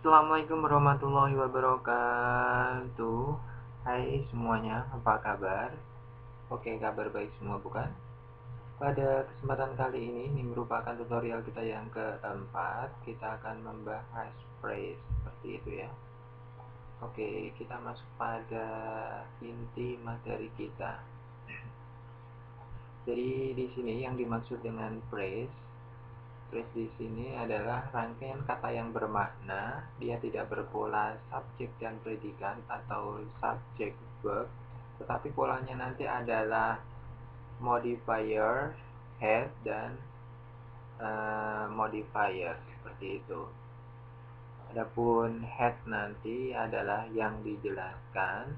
Assalamualaikum warahmatullahi wabarakatuh. Hai semuanya, apa kabar? Oke, kabar baik semua bukan? Pada kesempatan kali ini merupakan tutorial kita yang keempat. Kita akan membahas phrase seperti itu ya. Oke, kita masuk pada inti materi kita. Jadi di sini yang dimaksud dengan phrase di sini adalah rangkaian kata yang bermakna, dia tidak berpola subjek dan predikat atau subjek verb, tetapi polanya nanti adalah modifier, had, dan modifier seperti itu. Adapun had nanti adalah yang dijelaskan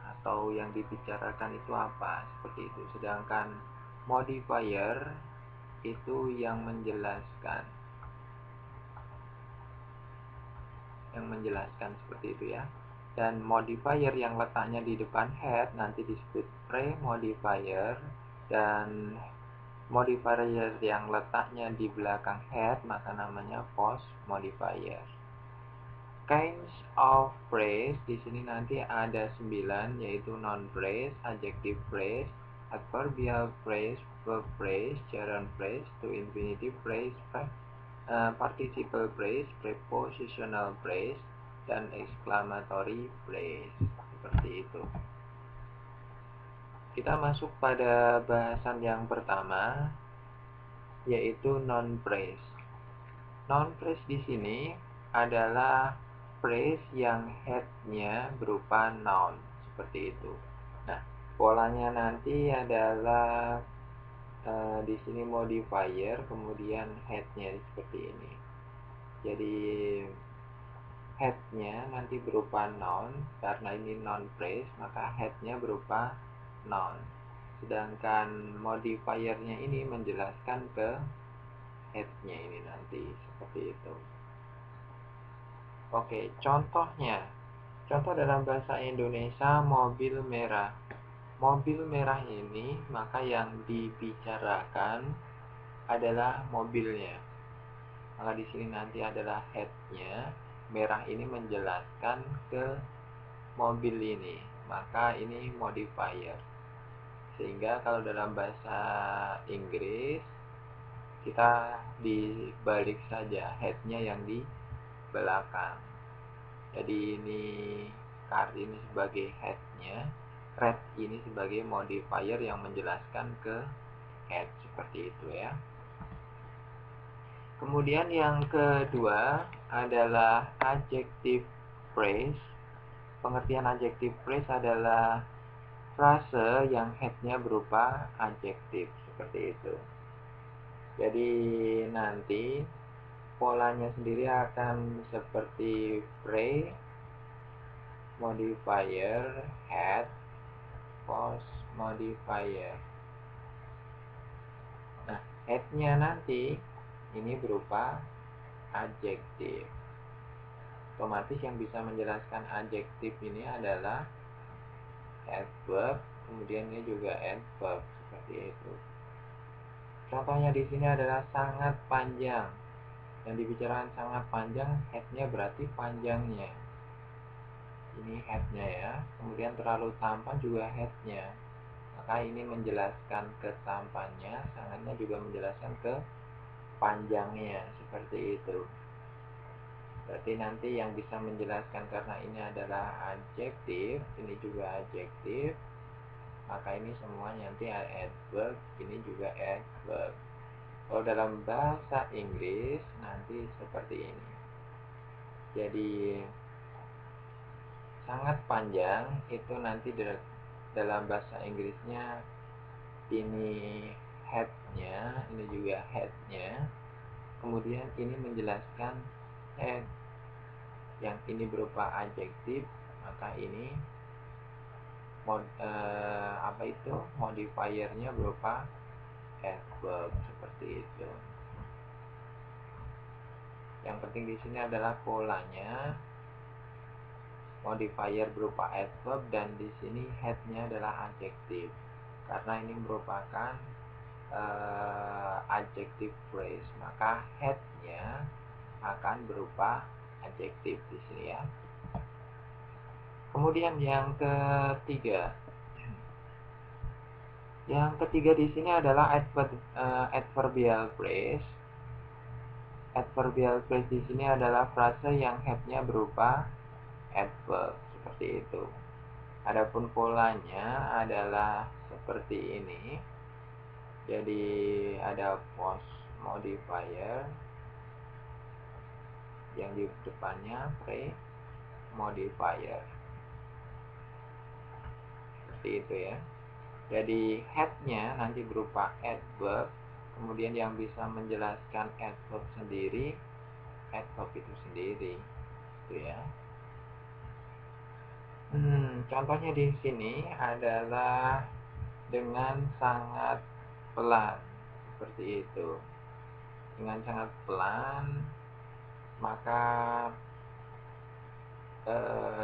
atau yang dibicarakan itu apa, seperti itu. Sedangkan modifier itu yang menjelaskan seperti itu ya. Dan modifier yang letaknya di depan had nanti disebut pre-modifier, dan modifier yang letaknya di belakang had maka namanya post-modifier. Kinds of phrase di sini nanti ada 9, yaitu noun phrase, adjective phrase, adverbial phrase, verb phrase, gerund phrase, to infinitive phrase, participle phrase, prepositional phrase, dan exclamatory phrase. Seperti itu. Kita masuk pada bahasan yang pertama, yaitu noun phrase. Noun phrase di sini adalah phrase yang head-nya berupa noun, seperti itu. Nah, polanya nanti adalah di sini modifier, kemudian head-nya seperti ini. Jadi head-nya nanti berupa noun, karena ini noun phrase, maka head-nya berupa noun. Sedangkan modifier-nya ini menjelaskan ke head-nya ini nanti, seperti itu. Oke, contohnya. Contoh dalam bahasa Indonesia, mobil merah. Mobil merah ini, maka yang dibicarakan adalah mobilnya. Maka di sini nanti adalah head-nya. Merah ini menjelaskan ke mobil ini, maka ini modifier. Sehingga kalau dalam bahasa Inggris kita dibalik saja, head-nya yang di belakang. Jadi ini car ini sebagai head-nya, red ini sebagai modifier yang menjelaskan ke head, seperti itu ya. Kemudian yang kedua adalah adjective phrase. Pengertian adjective phrase adalah frase yang head-nya berupa adjektif, seperti itu. Jadi nanti polanya sendiri akan seperti pre, modifier, head, post modifier. Nah, head-nya nanti ini berupa adjektif. Otomatis yang bisa menjelaskan adjektif ini adalah adverb, kemudian ini juga adverb, seperti itu. Contohnya di sini adalah sangat panjang. Yang dibicarakan sangat panjang, head-nya berarti panjangnya. Ini head-nya ya. Kemudian terlalu tampan juga head-nya. Maka ini menjelaskan ke tampannya, sangatnya juga menjelaskan ke panjangnya, seperti itu. Berarti nanti yang bisa menjelaskan karena ini adalah adjektif, ini juga adjektif, maka ini semuanya nanti adverb, ini juga adverb. Kalau dalam bahasa Inggris nanti seperti ini. Jadi sangat panjang itu nanti dalam bahasa Inggrisnya ini head-nya, ini juga head-nya. Kemudian ini menjelaskan head, yang ini berupa adjektif, maka ini modifiernya berupa adverb, seperti itu. Yang penting di sini adalah polanya, modifier berupa adverb, dan di sini head-nya adalah adjektif, karena ini merupakan adjective phrase, maka had-nya akan berupa adjektif di sini ya. Kemudian yang ketiga. Yang ketiga di sini adalah adverbial phrase. Adverbial phrase di sini adalah frase yang had-nya berupa adverb seperti itu. Adapun polanya adalah seperti ini. Jadi ada post modifier yang di depannya pre modifier. Seperti itu ya. Jadi had-nya nanti berupa adverb, kemudian yang bisa menjelaskan adverb sendiri, adverb itu sendiri, gitu ya. Contohnya di sini adalah dengan sangat pelan, seperti itu. Dengan sangat pelan, maka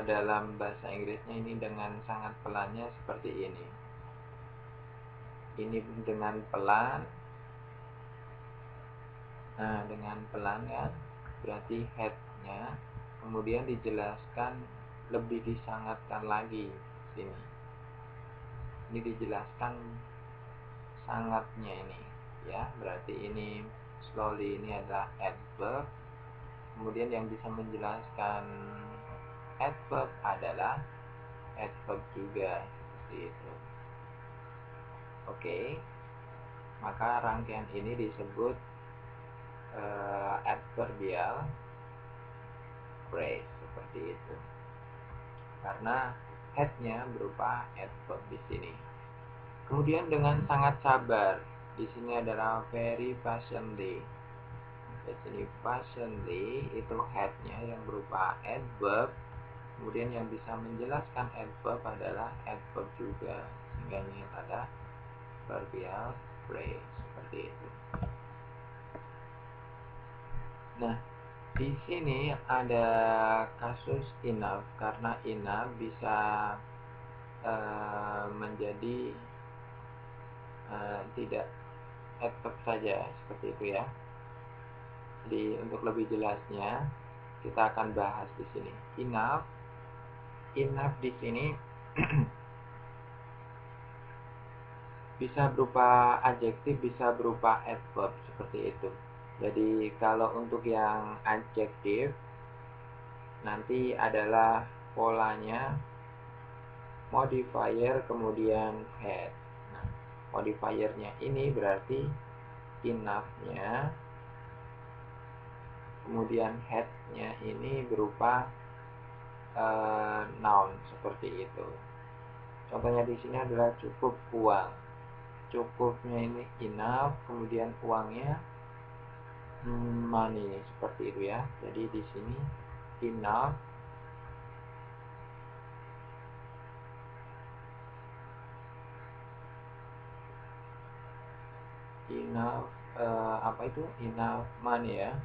dalam bahasa Inggrisnya ini dengan sangat pelannya seperti ini. Ini dengan pelan. Nah, dengan pelan kan berarti had-nya, kemudian dijelaskan lebih disangatkan lagi sini. Ini dijelaskan sangatnya ini ya, berarti ini slowly ini adalah adverb. Kemudian yang bisa menjelaskan adverb adalah adverb juga, seperti itu. Oke. Maka rangkaian ini disebut adverbial phrase, seperti itu. Karena had-nya berupa adverb di sini. Kemudian dengan sangat sabar, di sini adalah very patiently. Di sini patiently itu had-nya yang berupa adverb. Kemudian yang bisa menjelaskan adverb adalah adverb juga, sehingga ini ada adverbial phrase, seperti itu. Nah, di sini ada kasus enough, karena enough bisa menjadi tidak adverb saja, seperti itu ya. Jadi untuk lebih jelasnya kita akan bahas di sini. Enough di sini bisa berupa adjektif, bisa berupa adverb, seperti itu. Jadi kalau untuk yang adjektif nanti adalah polanya modifier kemudian had. Nah, modifiernya ini berarti enough-nya, kemudian had-nya ini berupa noun, seperti itu. Contohnya di sini adalah cukup uang. Cukupnya ini enough, kemudian uangnya money, seperti itu ya. Jadi di sini enough apa itu? Enough money ya.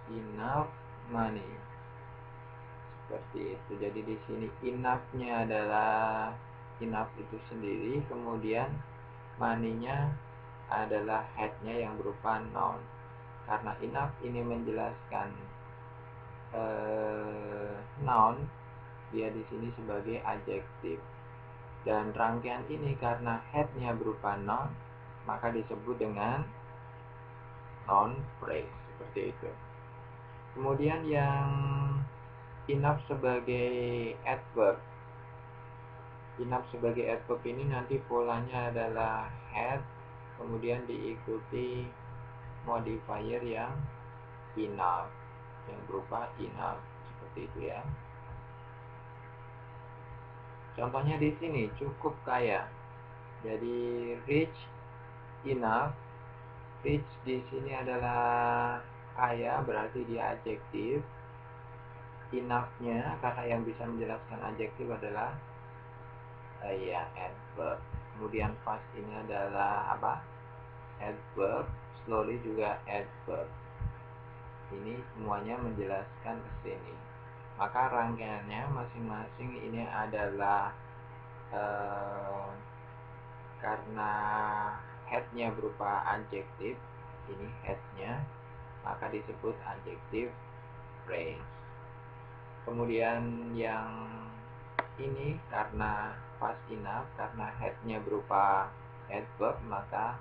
Enough money, seperti itu. Jadi di sini enough-nya adalah enough itu sendiri, kemudian money-nya adalah had-nya yang berupa noun. Karena enough ini menjelaskan noun, dia di sini sebagai adjektif. Dan rangkaian ini karena had-nya berupa noun, maka disebut dengan noun phrase, seperti itu. Kemudian yang enough sebagai adverb. Enough sebagai adverb ini nanti polanya adalah had, kemudian diikuti modifier yang enough, yang berupa enough, seperti itu ya. Contohnya di sini cukup kaya. Jadi rich enough. Rich di sini adalah kaya, berarti dia adjektif. Enough-nya karena yang bisa menjelaskan adjektif adalah adverb. Kemudian fast ini adalah apa? Adverb. Slowly juga adverb. Ini semuanya menjelaskan ke sini. Maka rangkaiannya masing-masing ini adalah karena headnya berupa adjektif, ini headnya, maka disebut adjective phrase. Kemudian yang ini karena fast enough, karena headnya berupa adverb, maka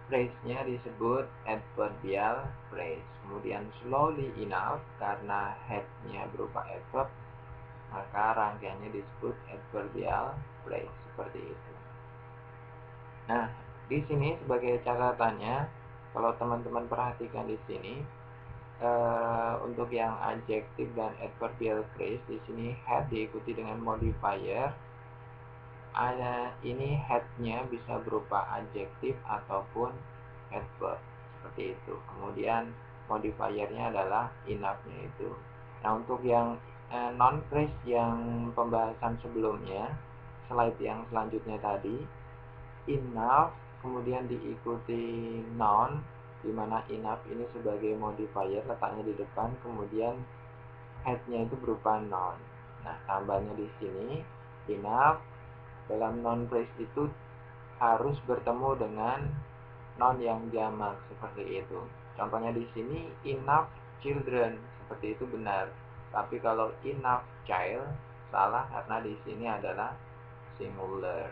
phrase-nya disebut adverbial phrase. Kemudian slowly enough, karena headnya berupa adverb, maka rangkaiannya disebut adverbial phrase, seperti itu. Nah, di sini sebagai catatannya, kalau teman-teman perhatikan di sini, untuk yang adjective dan adverbial phrase, di sini head diikuti dengan modifier. Ini headnya bisa berupa adjektif ataupun adverb, seperti itu. Kemudian modifiernya adalah enough-nya itu. Nah, untuk yang non phrase yang pembahasan sebelumnya, slide yang selanjutnya tadi, enough kemudian diikuti noun, di mana enough ini sebagai modifier letaknya di depan, kemudian headnya itu berupa noun. Nah, tambahnya di sini enough dalam non phrase itu harus bertemu dengan noun yang jamak, seperti itu. Contohnya di sini enough children, seperti itu benar. Tapi kalau enough child salah, karena di sini adalah singular.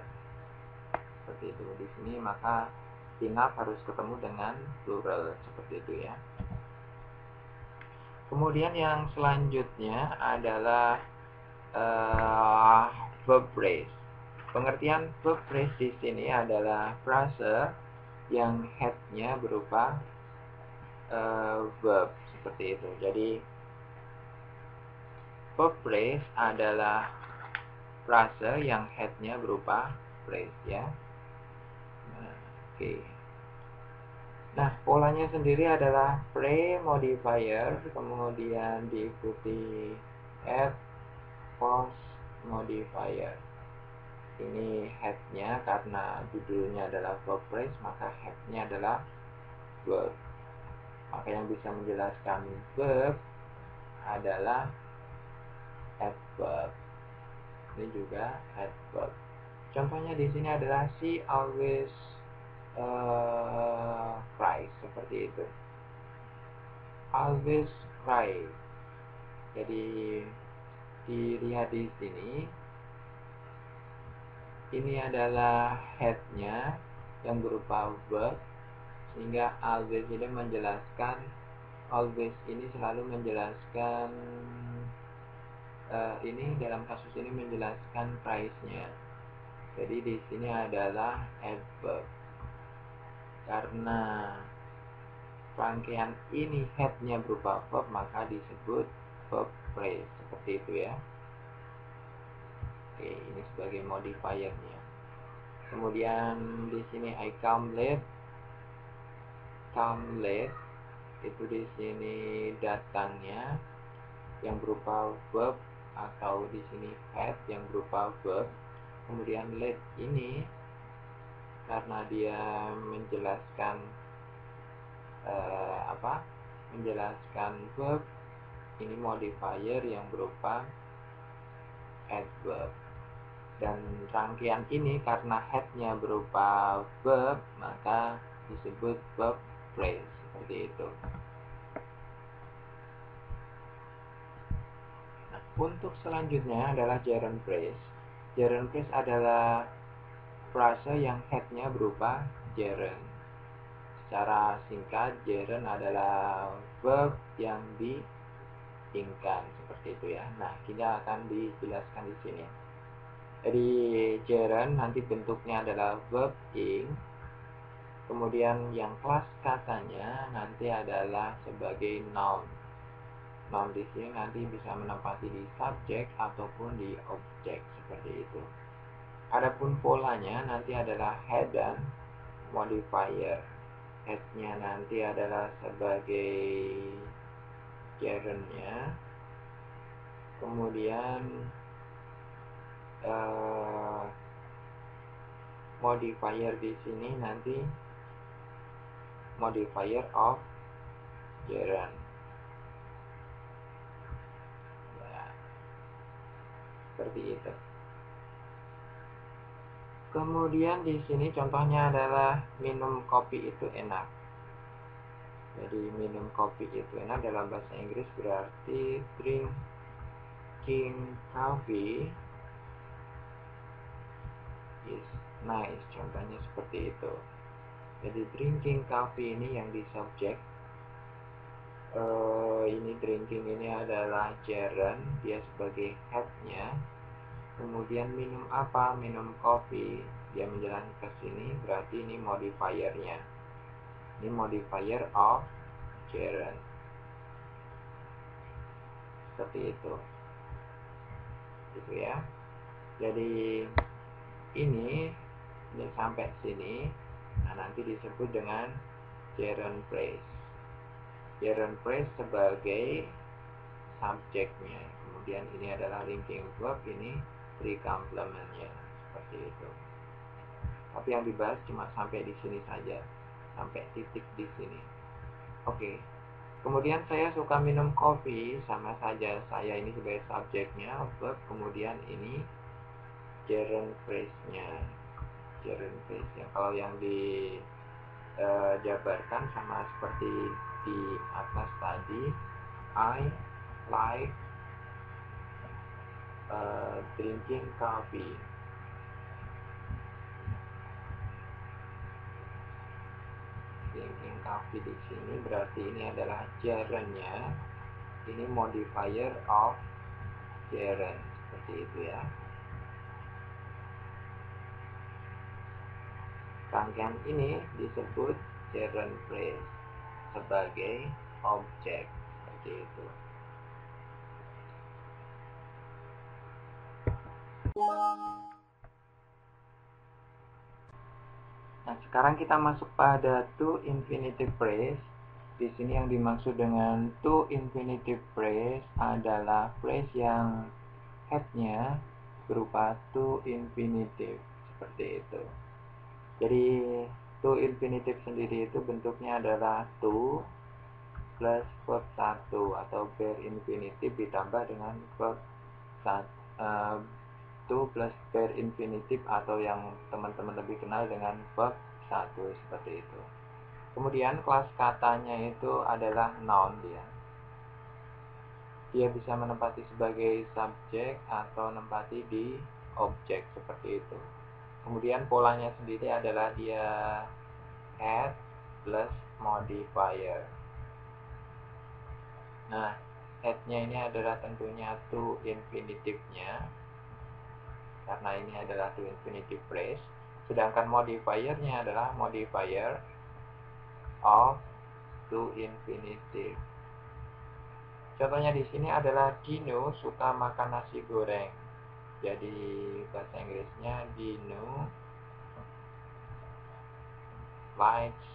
Seperti itu. Di sini maka enough harus ketemu dengan plural, seperti itu ya. Kemudian yang selanjutnya adalah verb phrase. Pengertian verb phrase di sini adalah frase yang headnya berupa verb, seperti itu. Jadi verb phrase adalah frase yang headnya berupa phrase ya. Nah, oke. Nah, polanya sendiri adalah pre-modifier, kemudian diikuti at post modifier. Ini headnya karena judulnya adalah verb phrase, maka headnya adalah verb. Maka yang bisa menjelaskan verb adalah adverb. Ini juga adverb. Contohnya di sini adalah she always cries, seperti itu. Always cry. Jadi dilihat di sini, ini adalah headnya yang berupa verb, sehingga always ini menjelaskan, always ini selalu menjelaskan, ini dalam kasus ini menjelaskan price-nya. Jadi di sini adalah adverb. Karena rangkaian ini headnya berupa verb, maka disebut verb phrase, seperti itu ya. Oke, ini sebagai modifiernya. Kemudian di sini I come late. Come late itu di sini datangnya yang berupa verb, atau di sini head yang berupa verb. Kemudian late ini karena dia menjelaskan menjelaskan verb, ini modifier yang berupa adverb. Dan rangkaian ini karena headnya berupa verb, maka disebut verb phrase, seperti itu. Nah, untuk selanjutnya adalah gerund phrase. Gerund phrase adalah frase yang headnya berupa gerund. Secara singkat, gerund adalah verb yang diingkan, seperti itu ya. Nah, kita akan dijelaskan di sini. Jadi gerund nanti bentuknya adalah verb ing. Kemudian yang kelas katanya nanti adalah sebagai noun. Noun di sini nanti bisa menempati di subjek ataupun di objek, seperti itu. Adapun polanya nanti adalah head dan modifier. Headnya nanti adalah sebagai gerundnya. Kemudian modifier di sini nanti modifier of gerund. Ya, seperti itu. Kemudian di sini contohnya adalah minum kopi itu enak. Jadi minum kopi itu enak dalam bahasa Inggris berarti drinking coffee is nice. Contohnya seperti itu. Jadi drinking coffee ini yang di subjek. Ini drinking ini adalah Jaren, dia sebagai headnya. Kemudian minum apa? Minum kopi. Dia menjelaskan ke sini, berarti ini modifiernya. Ini modifier of Jaren. Seperti itu. Gitu ya. Jadi ini sampai sini. Nah, nanti disebut dengan Jaren phrase. Jaren phrase sebagai subjeknya. Kemudian ini adalah linking verb, ini pre-complementnya. Seperti itu. Tapi yang dibahas cuma sampai di sini saja, sampai titik di sini. Oke. Kemudian saya suka minum kopi, sama saja saya ini sebagai subjeknya, verb, kemudian ini gerund phrase-nya. Gerund phrase-nya. Kalau yang dijabarkan sama seperti di atas tadi, I like drinking coffee. Drinking coffee di sini berarti ini adalah gerundnya. Ini modifier of gerund, seperti itu ya. Rangkaian ini disebut gerund phrase sebagai objek, seperti itu. Nah, sekarang kita masuk pada to infinitive phrase. Di sini yang dimaksud dengan to infinitive phrase adalah phrase yang headnya berupa to infinitive, seperti itu. Jadi to infinitive sendiri itu bentuknya adalah to plus verb 1 atau bare infinitive ditambah dengan verb 1, to plus bare infinitive atau yang teman-teman lebih kenal dengan verb 1, seperti itu. Kemudian kelas katanya itu adalah noun dia. Dia bisa menempati sebagai subjek atau menempati di objek, seperti itu. Kemudian polanya sendiri adalah dia add plus modifier. Nah, add-nya ini adalah tentunya to infinitive-nya, karena ini adalah to infinitive phrase. Sedangkan modifiernya adalah modifier of to infinitive. Contohnya di sini adalah Dino suka makan nasi goreng. Jadi bahasa Inggrisnya Dino likes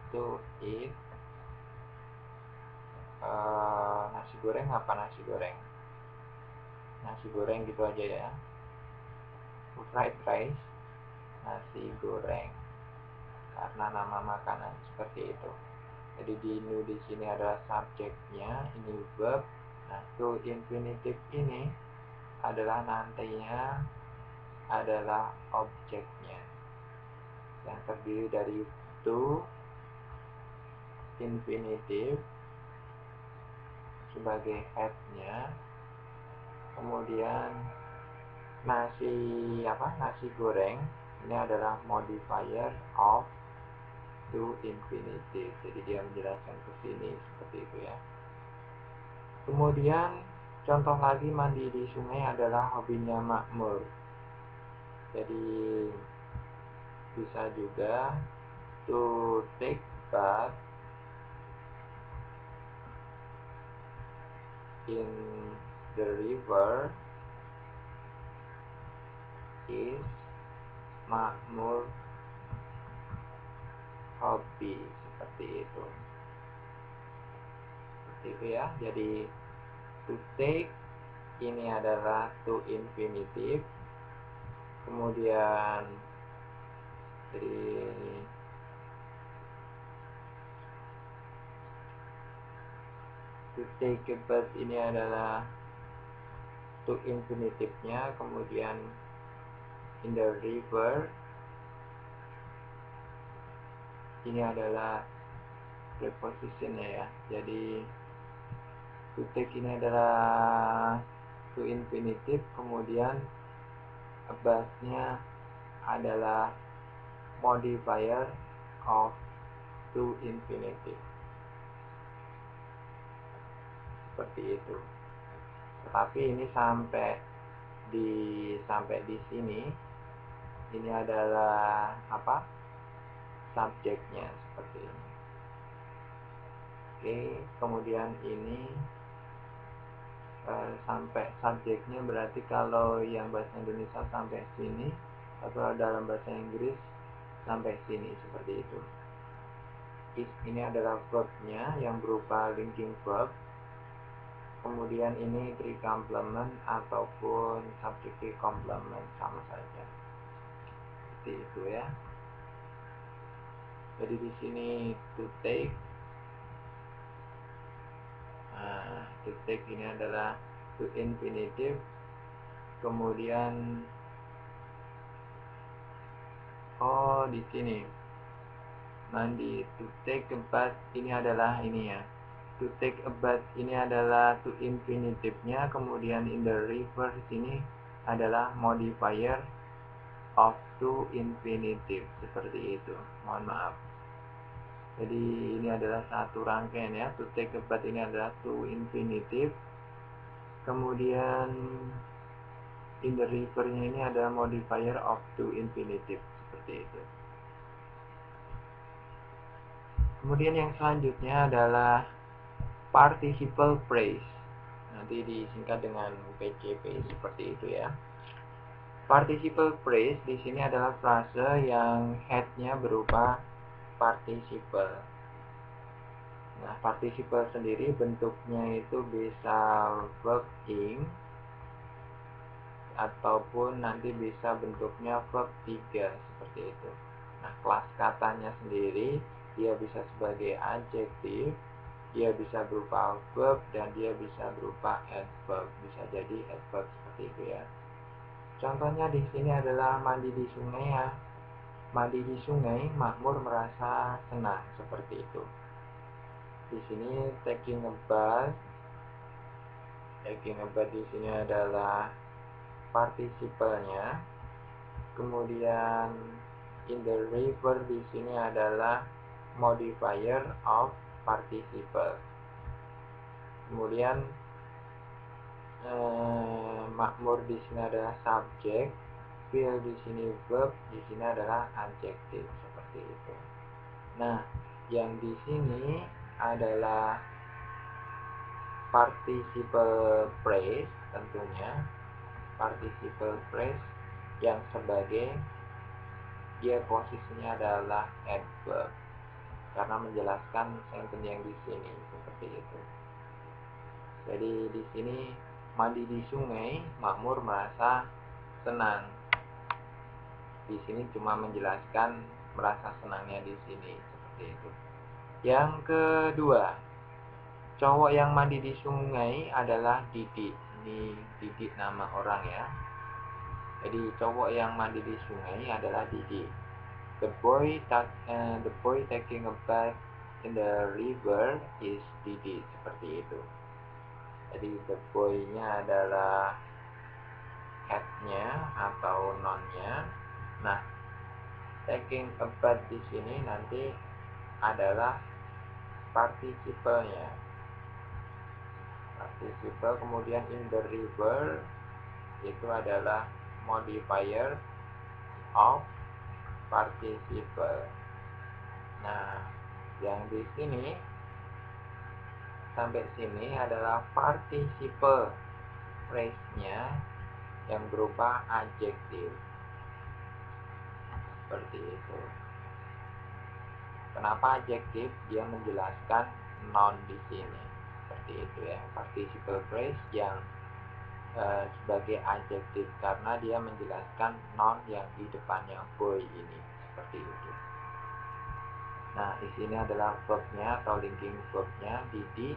to eat nasi goreng. Apa nasi goreng? Nasi goreng gitu aja ya. Fried rice, nasi goreng. Karena nama makanan seperti itu. Jadi Dino di sini adalah subjeknya, ini verb. Nah, to infinitive ini adalah nantinya adalah objeknya yang terdiri dari to infinitive sebagai headnya, kemudian nasi goreng ini adalah modifier of to infinitive. Jadi dia menjelaskan ke sini seperti itu ya. Kemudian contoh lagi mandi di sungai adalah hobinya Makmur. Jadi bisa juga to take bath in the river is Makmur hobi, seperti itu. Seperti itu ya. Jadi to take ini adalah to infinitive. Kemudian jadi to take a bath ini adalah to infinitive-nya, kemudian in the river ini adalah prepositionnya ya. Jadi to take ini adalah to infinitive, kemudian about-nya adalah modifier of to infinitive. Seperti itu. Tetapi ini sampai di sini ini adalah apa? Subjeknya seperti ini. Oke, kemudian ini sampai subjeknya berarti kalau yang bahasa Indonesia sampai sini, atau dalam bahasa Inggris sampai sini, seperti itu. Ini adalah verbnya yang berupa linking verb. Kemudian ini three complement ataupun subjective complement, sama saja. Seperti itu ya. Jadi di sini to take. To take ini adalah to infinitive. Kemudian di sini mandi, to take a bath ini adalah ini ya. To take a bath ini adalah to infinitive-nya, kemudian in the river sini adalah modifier of to infinitive, seperti itu. Mohon maaf. Jadi ini adalah satu rangkaian ya. To take a bath ini adalah to infinitive, kemudian in the river-nya ini adalah modifier of to infinitive, seperti itu. Kemudian yang selanjutnya adalah participle phrase. Nanti disingkat dengan PCP, seperti itu ya. Participle phrase di sini adalah frase yang head-nya berupa participle. Nah, participle sendiri bentuknya itu bisa verb ing ataupun nanti bisa bentuknya verb 3, seperti itu. Nah, kelas katanya sendiri dia bisa sebagai adjektif, dia bisa berupa verb, dan dia bisa berupa adverb. Bisa jadi adverb, seperti itu ya. Contohnya di sini adalah mandi di sungai ya. Mandi di sungai, Makmur merasa senang, seperti itu. Di sini taking a bath. Taking a bath di sini adalah participle-nya. Kemudian in the river di sini adalah modifier of participle. Kemudian Makmur di sini adalah subjek, feel di sini verb, di sini adalah adjektif, seperti itu. Nah, yang di sini adalah participle phrase, tentunya participle phrase yang sebagai dia posisinya adalah adverb karena menjelaskan sentence yang di sini, seperti itu. Jadi di sini mandi di sungai, Makmur merasa senang. Di sini cuma menjelaskan merasa senangnya di sini, seperti itu. Yang kedua, cowok yang mandi di sungai adalah Didi. Ini Didi nama orang ya. Jadi cowok yang mandi di sungai adalah Didi. The boy taking a bath in the river is Didi, seperti itu. Jadi the boy-nya adalah head-nya atau noun-nya. Nah, taking a bath di sini nanti adalah participle-nya. Participle, kemudian in the river itu adalah modifier of participle. Nah, yang di sini sampai sini adalah participle phrase-nya yang berupa adjektif, seperti itu. Kenapa adjektif? Dia menjelaskan noun di sini, seperti itu ya. Participle phrase yang sebagai adjektif karena dia menjelaskan noun yang di depannya boy ini, seperti itu. Nah, di sini adalah verb-nya atau linking verb-nya Didi.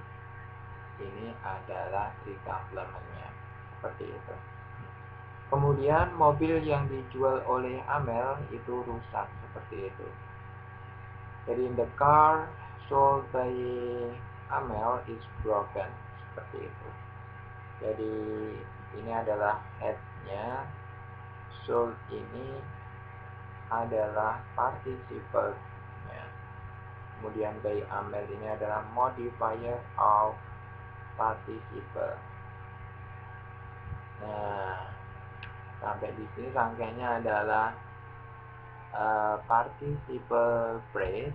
Ini adalah three complement-nya, seperti itu. Kemudian mobil yang dijual oleh Amel itu rusak seperti itu. Jadi the car sold by Amel is broken seperti itu. Jadi ini adalah head-nya, sold ini adalah participle-nya. Kemudian by Amel ini adalah modifier of participle. Nah, sampai di sini rangkaiannya adalah participle phrase.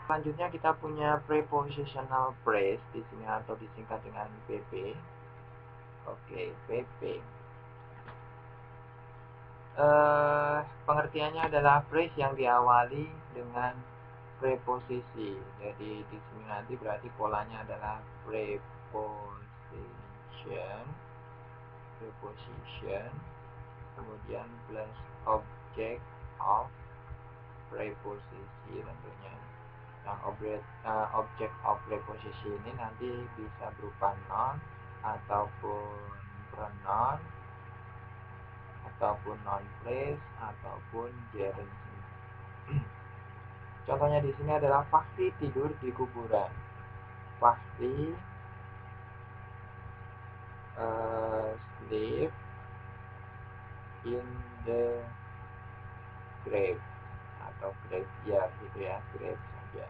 Selanjutnya kita punya prepositional phrase di sini atau disingkat dengan PP. Oke, PP. Pengertiannya adalah phrase yang diawali dengan preposisi. Jadi di sini nanti berarti polanya adalah preposition, kemudian plus object of preposisi tentunya. Yang object of preposisi ini nanti bisa berupa noun ataupun pronoun ataupun noun phrase ataupun gerund. Contohnya di sini adalah Fakti tidur di kuburan. Fakti sleep in the grave atau graveyard gitu ya, grave saja.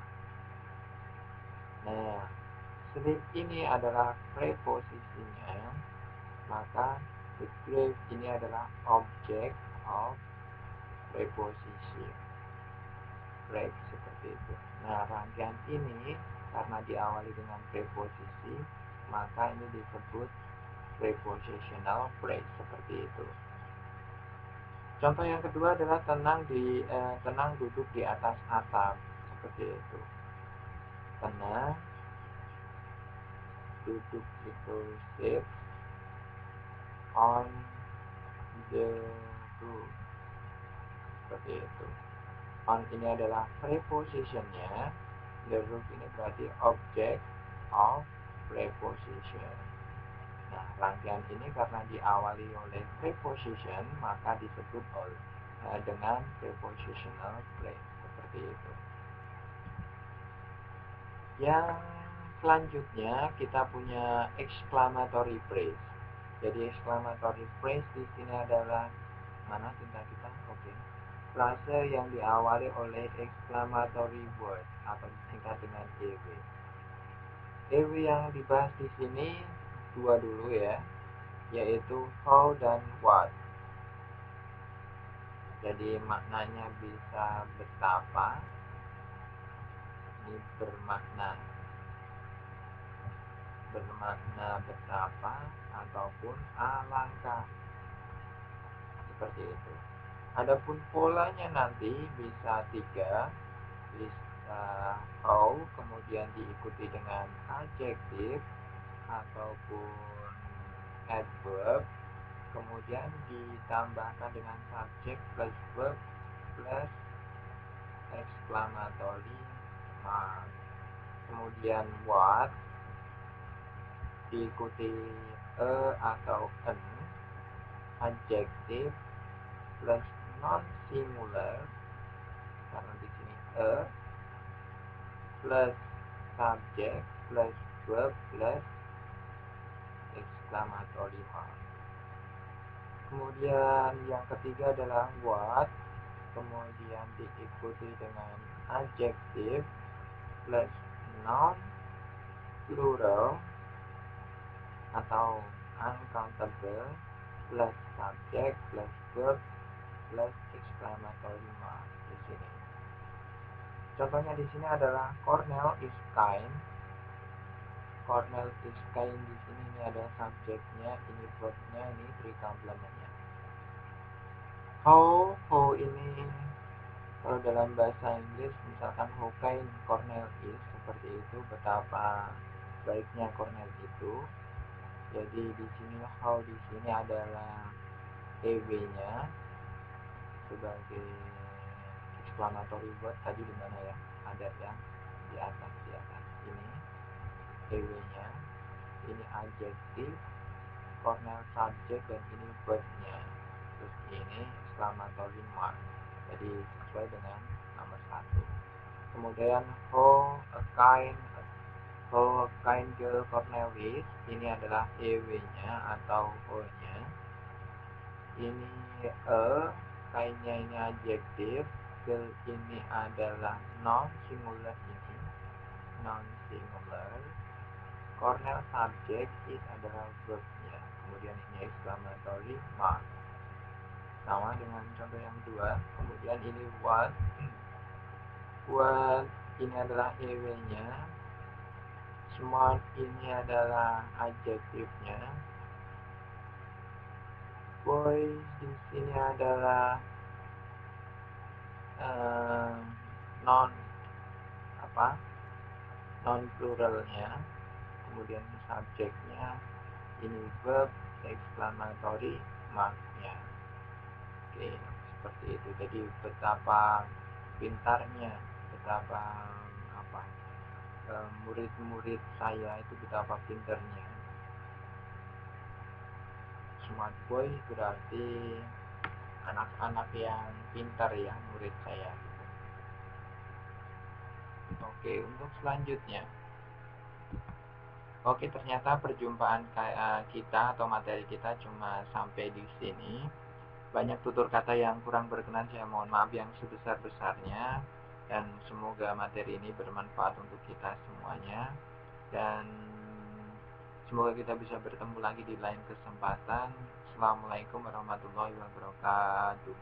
Nah, sleep ini adalah preposisinya, maka the grave ini adalah object of preposition. Grave seperti itu. Nah, rangkaian ini karena diawali dengan preposisi, maka ini disebut prepositional phrase seperti itu. Contoh yang kedua adalah tenang duduk di atas atap seperti itu. Tenang duduk itu sit on the roof seperti itu. On ini adalah prepositionnya, the roof ini berarti object of preposition. Nah, rangkaian ini karena diawali oleh preposition, maka disebut dengan prepositional phrase seperti itu. Yang selanjutnya kita punya exclamatory phrase. Jadi exclamatory phrase di sini adalah mana tinta kita? Oke. Frase yang diawali oleh exclamatory word atau disingkat dengan EW. EW yang dibahas di sini dua dulu ya, yaitu how dan what. Jadi maknanya bisa betapa, ini bermakna betapa ataupun alangkah seperti itu. Adapun polanya nanti bisa 3, bisa how kemudian diikuti dengan adjektif ataupun adverb, kemudian ditambahkan dengan subject plus verb plus exclamatory mark. Kemudian what diikuti atau an, adjektif plus non singular karena di sini plus subject plus verb plus exclamatory mark. Kemudian yang ketiga adalah what, kemudian diikuti dengan adjektif plus noun plural atau uncountable plus subject plus verb plus exclamatory mark di sini. Contohnya di sini adalah Cornell is kind. Cornell is kind di sini ini ada subjeknya, ini verbnya, ini precomplementnya. How ini kalau dalam bahasa Inggris misalkan how kind Cornell is seperti itu, betapa baiknya Cornell itu. Jadi di sini how di sini adalah EW-nya sebagai exclamatory word tadi di mana ya? Ada yang di atas ini EW-nya. Ini adjektif, Cornell subject dan ini verb-nya. Terus ini exclamatory mark. Jadi sesuai dengan nomor 1. Kemudian how a kind girl Cornell is, ini adalah EW-nya atau O-nya. Ini kind-nya ini adjektif, girl ini adalah non singular ini, non singular. Cornell subject is adalah verb-nya. Kemudian ini exclamatory mark. Sama dengan contoh yang kedua. Kemudian ini what. What ini adalah EW-nya. Smart ini adalah adjektifnya. Boy di sini adalah non pluralnya. Kemudian subjeknya ini verb, exclamatory marknya. Oke, seperti itu. Jadi betapa pintarnya, betapa murid-murid saya itu betapa pintarnya. Smart boy berarti anak-anak yang pintar ya, murid saya. Oke, untuk selanjutnya. Oke, ternyata perjumpaan kita atau materi kita cuma sampai di sini. Banyak tutur kata yang kurang berkenan, saya mohon maaf yang sebesar-besarnya. Dan semoga materi ini bermanfaat untuk kita semuanya. Dan semoga kita bisa bertemu lagi di lain kesempatan. Assalamualaikum warahmatullahi wabarakatuh.